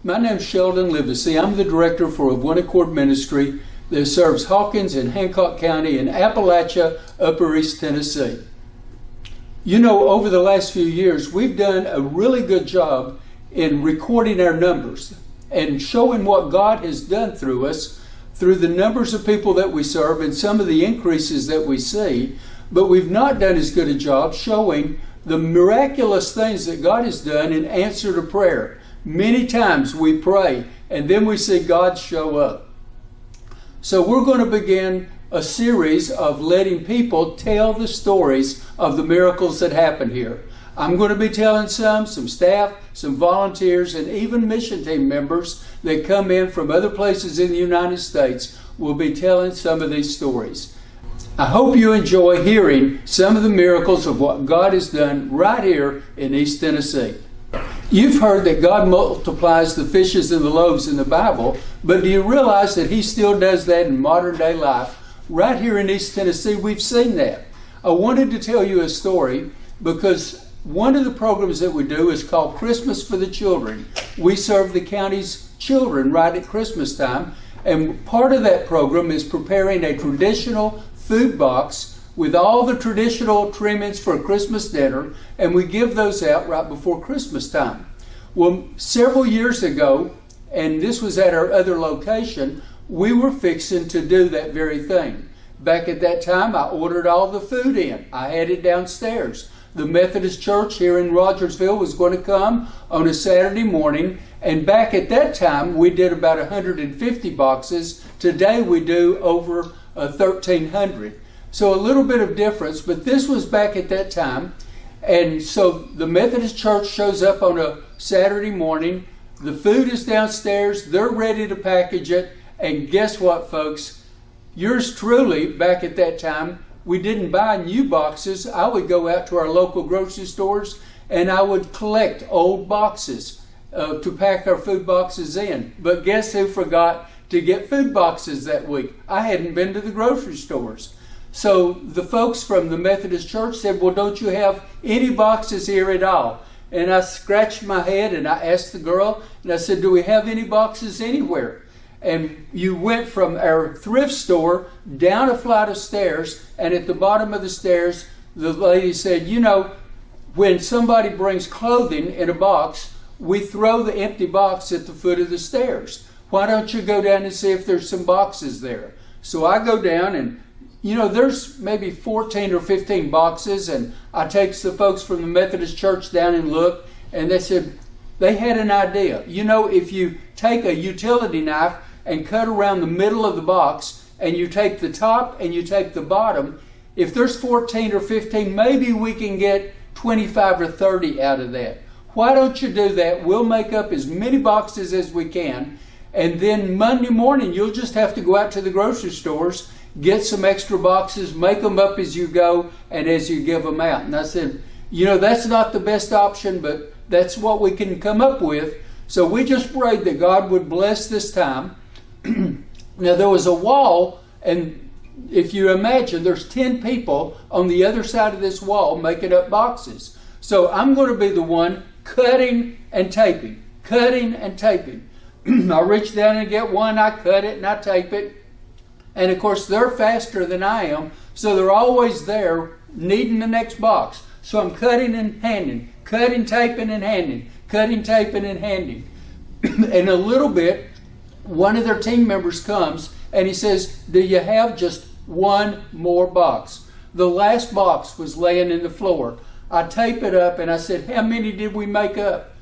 My name's Sheldon Livesay. I'm the director for ofoneaccord ministry that serves Hawkins and Hancock County in Appalachia, Upper East Tennessee. You know, over the last few years, we've done a really good job in recording our numbers and showing what God has done through us, through the numbers of people that we serve and some of the increases that we see. But we've not done as good a job showing the miraculous things that God has done in answer to prayer. Many times we pray and then we see God show up. So we're going to begin a series of letting people tell the stories of the miracles that happen here. I'm going to be telling some staff, some volunteers, and even mission team members that come in from other places in the United States will be telling some of these stories. I hope you enjoy hearing some of the miracles of what God has done right here in East Tennessee. You've heard that God multiplies the fishes and the loaves in the Bible, but do you realize that He still does that in modern day life? Right here in East Tennessee, we've seen that. I wanted to tell you a story because one of the programs that we do is called Christmas for the Children. We serve the county's children right at Christmas time, and part of that program is preparing a traditional food box with all the traditional trimmings for a Christmas dinner, and we give those out right before Christmas time. Well, several years ago, and this was at our other location, we were fixing to do that very thing. Back at that time, I ordered all the food in. I had it downstairs. The Methodist Church here in Rogersville was going to come on a Saturday morning, and back at that time, we did about 150 boxes. Today, we do over 1,300. So a little bit of difference, but this was back at that time. And so the Methodist Church shows up on a Saturday morning. The food is downstairs. They're ready to package it. And guess what, folks? Yours truly, back at that time, we didn't buy new boxes. I would go out to our local grocery stores and I would collect old boxes to pack our food boxes in. But guess who forgot to get food boxes that week? I hadn't been to the grocery stores. So the folks from the Methodist Church said, well, don't you have any boxes here at all? And I scratched my head and I asked the girl, and I said, do we have any boxes anywhere? And you went from our thrift store down a flight of stairs, and at the bottom of the stairs, the lady said, you know, when somebody brings clothing in a box, we throw the empty box at the foot of the stairs. Why don't you go down and see if there's some boxes there? So I go down and you know, there's maybe 14 or 15 boxes, and I take the folks from the Methodist Church down and look, and they said they had an idea. You know, if you take a utility knife and cut around the middle of the box, and you take the top and you take the bottom, if there's 14 or 15, maybe we can get 25 or 30 out of that. Why don't you do that? We'll make up as many boxes as we can, and then Monday morning you'll just have to go out to the grocery stores, get some extra boxes, make them up as you go and as you give them out. And I said, you know, that's not the best option, but that's what we can come up with. So we just prayed that God would bless this time. Now there was a wall, and if you imagine, there's 10 people on the other side of this wall making up boxes. So I'm going to be the one cutting and taping, cutting and taping. I reach down and get one, I cut it and I tape it. And of course, they're faster than I am, so they're always there needing the next box. So I'm cutting and handing, cutting, taping, and handing, cutting, taping, and handing. In a little bit, one of their team members comes and he says, do you have just one more box? The last box was laying in the floor. I tape it up and I said, how many did we make up?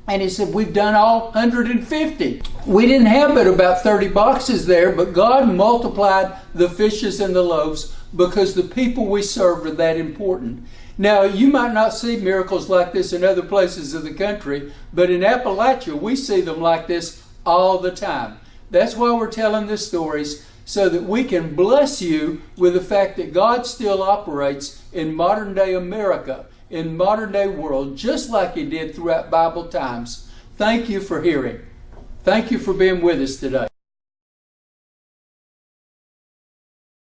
And he said, we've done all 150. We didn't have but about 30 boxes there, but God multiplied the fishes and the loaves because the people we serve are that important. Now, you might not see miracles like this in other places of the country, but in Appalachia, we see them like this all the time. That's why we're telling these stories, so that we can bless you with the fact that God still operates in modern day America, in modern day world, just like He did throughout Bible times. Thank you for hearing. Thank you for being with us today.